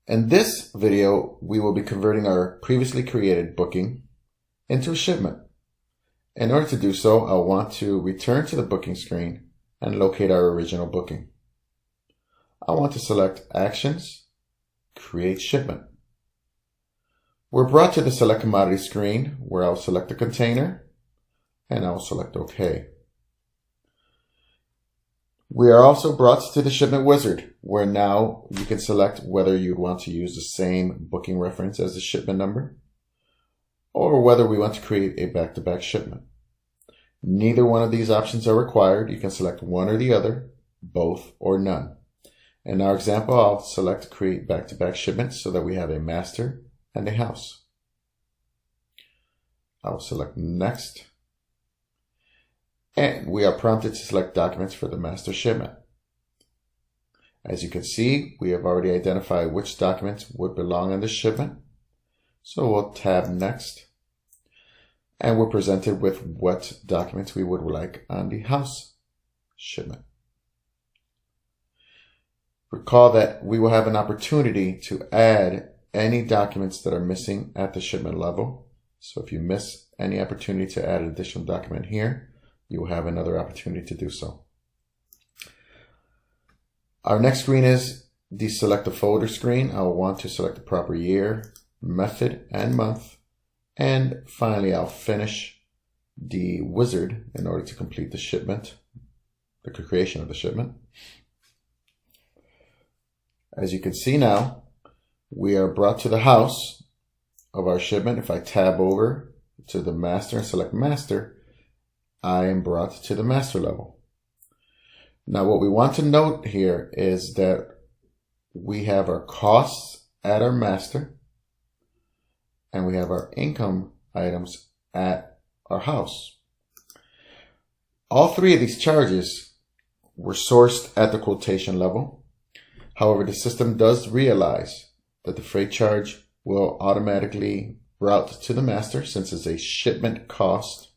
In this video, we will be converting our previously created booking into a shipment. In order to do so, I'll want to return to the booking screen and locate our original booking. I want to select Actions, Create Shipment. We're brought to the Select Commodity screen where I'll select the container and I'll select OK. We are also brought to the Shipment Wizard, where now you can select whether you want to use the same booking reference as the shipment number, or whether we want to create a back-to-back shipment. Neither one of these options are required. You can select one or the other, both, or none. In our example, I'll select Create Back-to-back Shipment so that we have a master and a house. I'll select Next. And we are prompted to select documents for the master shipment. As you can see, we have already identified which documents would belong on this shipment. So we'll tab Next. And we're presented with what documents we would like on the house shipment. Recall that we will have an opportunity to add any documents that are missing at the shipment level. So if you miss any opportunity to add an additional document here, you will have another opportunity to do so. Our next screen is the Select a Folder screen. I will want to select the proper year, method, and month. And finally, I'll finish the wizard in order to complete the shipment, the creation of the shipment. As you can see now, we are brought to the house of our shipment. If I tab over to the master and select master, I am brought to the master level. Now what we want to note here is that we have our costs at our master and we have our income items at our house. All three of these charges were sourced at the quotation level. However, the system does realize that the freight charge will automatically route to the master since it's a shipment cost,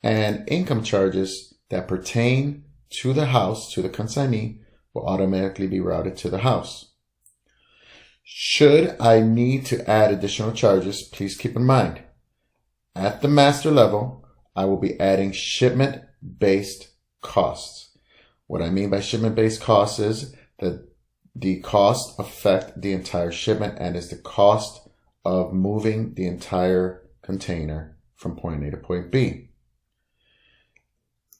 and income charges that pertain to the house, to the consignee, will automatically be routed to the house. Should I need to add additional charges, please keep in mind, at the master level, I will be adding shipment-based costs. What I mean by shipment-based costs is that the costs affect the entire shipment and is the cost of moving the entire container from point A to point B.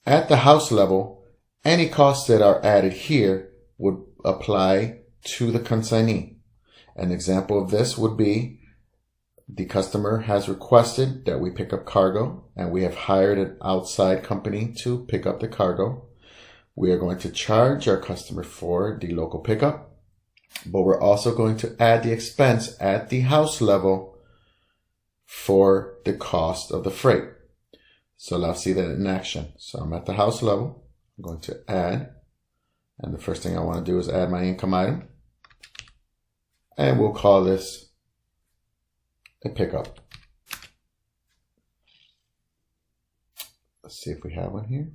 At the house level, any costs that are added here would apply to the consignee. An example of this would be the customer has requested that we pick up cargo and we have hired an outside company to pick up the cargo. We are going to charge our customer for the local pickup, but we're also going to add the expense at the house level for the cost of the freight. So let's see that in action. So I'm at the house level. I'm going to add. And the first thing I want to do is add my income item. And we'll call this a pickup. Let's see if we have one here.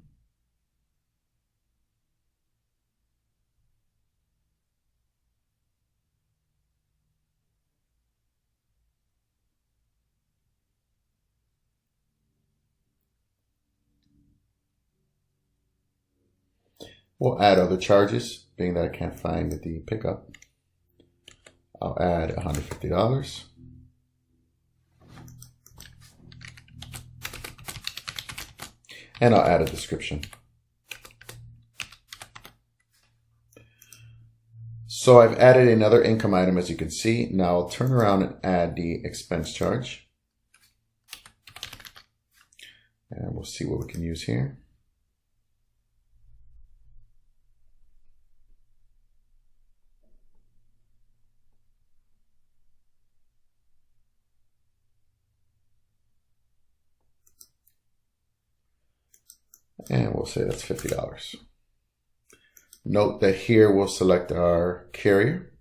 We'll add other charges, being that I can't find the pickup. I'll add $150. And I'll add a description. So I've added another income item, as you can see. Now I'll turn around and add the expense charge. And we'll see what we can use here. And we'll say that's $50. Note that here we'll select our carrier.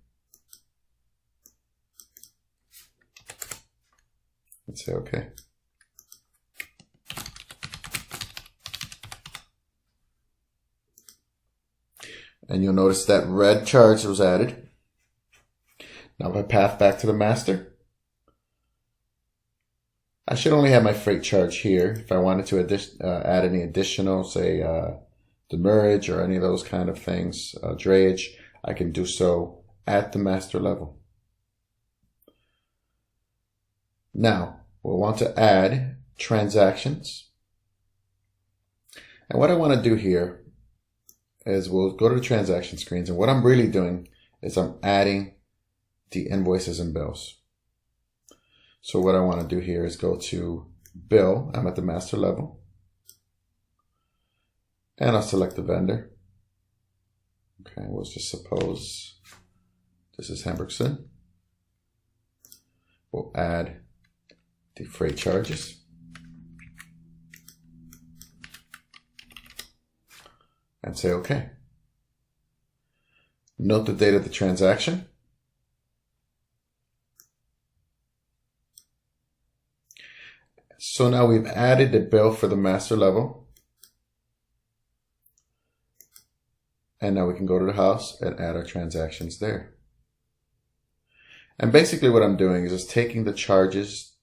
Let's say OK. And you'll notice that red charge was added. Now if I path back to the master, I should only have my freight charge here. If I wanted to add any additional, say, demurrage or any of those kind of things, drayage, I can do so at the master level. Now, we'll want to add transactions. And what I want to do here is we'll go to the transaction screens. And what I'm really doing is I'm adding the invoices and bills. So what I want to do here is go to bill. I'm at the master level. And I'll select the vendor. Okay, we'll just suppose this is Hamburgson. We'll add the freight charges. And say OK. Note the date of the transaction. So now we've added the bill for the master level. And now we can go to the house and add our transactions there. And basically what I'm doing is just taking the charges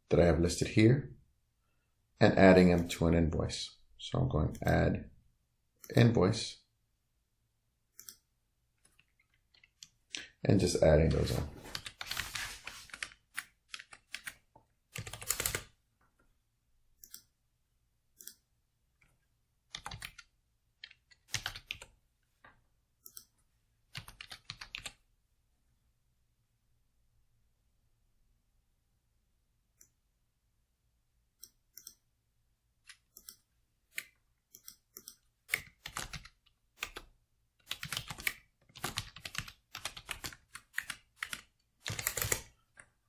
that I have listed here and adding them to an invoice. So I'm going to add invoice and just adding those on.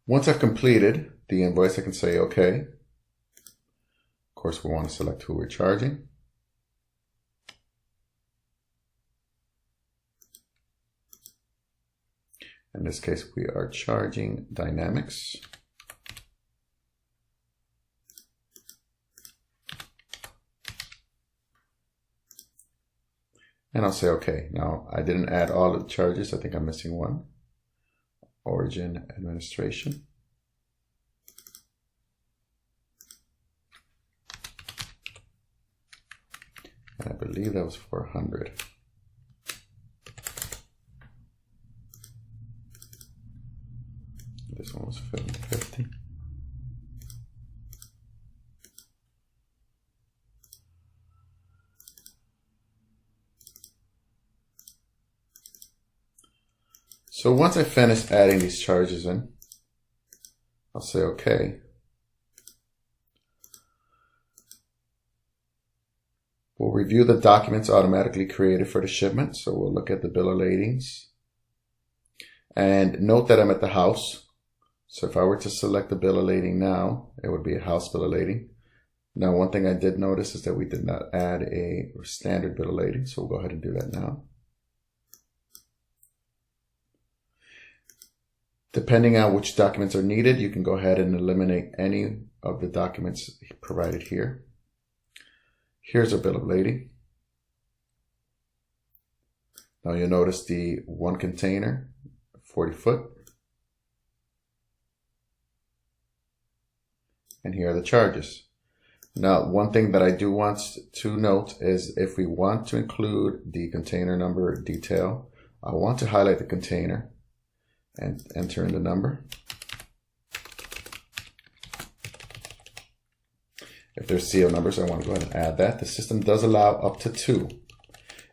Once I've completed the invoice, I can say OK. Of course, we want to select who we're charging. In this case, we are charging Dynamics. And I'll say OK. Now, I didn't add all of the charges. I think I'm missing one. Origin administration. And I believe that was 400. This one was 50. So once I finish adding these charges in, I'll say OK. We'll review the documents automatically created for the shipment. So we'll look at the bill of ladings. And note that I'm at the house. So if I were to select the bill of lading now, it would be a house bill of lading. Now, one thing I did notice is that we did not add a standard bill of lading. So we'll go ahead and do that now. Depending on which documents are needed, you can go ahead and eliminate any of the documents provided here. Here's our bill of lading. Now you'll notice the one container, 40 foot. And here are the charges. Now, one thing that I do want to note is if we want to include the container number detail, I want to highlight the container and enter in the number. If there's CO numbers, I want to go ahead and add that. The system does allow up to 2.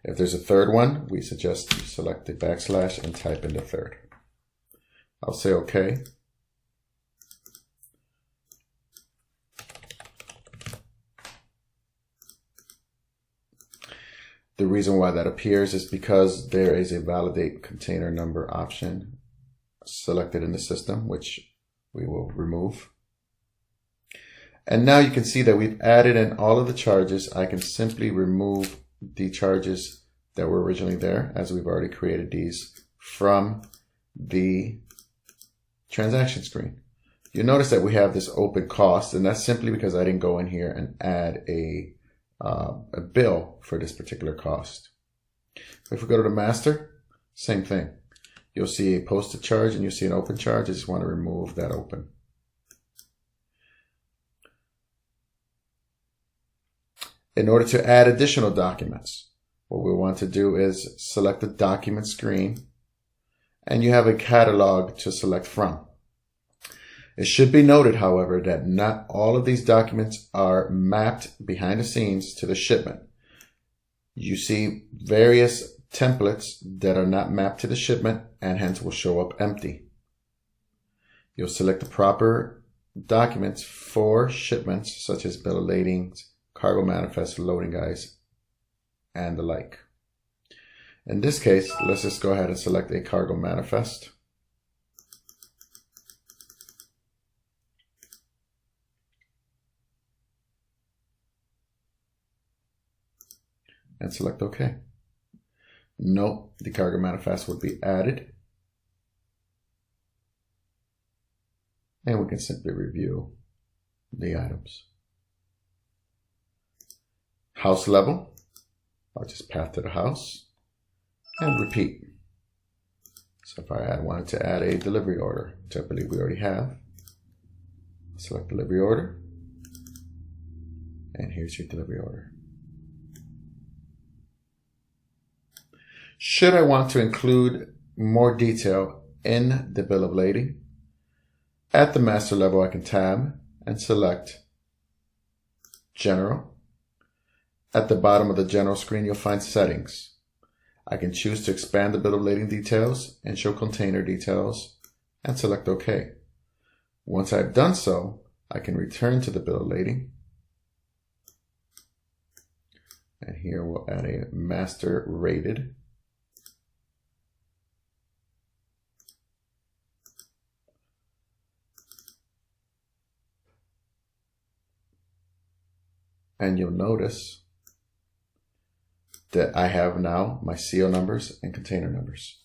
If there's a third one, we suggest you select the backslash and type in the third. I'll say OK. The reason why that appears is because there is a validate container number option selected in the system, which we will remove. And now you can see that we've added in all of the charges. I can simply remove the charges that were originally there, as we've already created these from the transaction screen. You notice that we have this open cost, and that's simply because I didn't go in here and add a bill for this particular cost. If we go to the master, same thing. you'll see a posted charge and you'll see an open charge. I just want to remove that open. In order to add additional documents, what we want to do is select the document screen, and you have a catalog to select from. It should be noted, however, that not all of these documents are mapped behind the scenes to the shipment. You see various templates that are not mapped to the shipment and hence will show up empty. You'll select the proper documents for shipments such as bill of ladings, cargo manifest, loading guides, and the like. In this case, let's just go ahead and select a cargo manifest. And select OK. Note the cargo manifest would be added. And we can simply review the items. House level, I'll just path to the house and repeat. So if I wanted to add a delivery order, which I believe we already have, select delivery order, and here's your delivery order. Should I want to include more detail in the bill of lading, at the master level I can tab and select General. At the bottom of the general screen, you'll find settings. I can choose to expand the bill of lading details and show container details and select OK. Once I've done so, I can return to the bill of lading. And here we'll add a master rated. And you'll notice that I have now my CO numbers and container numbers.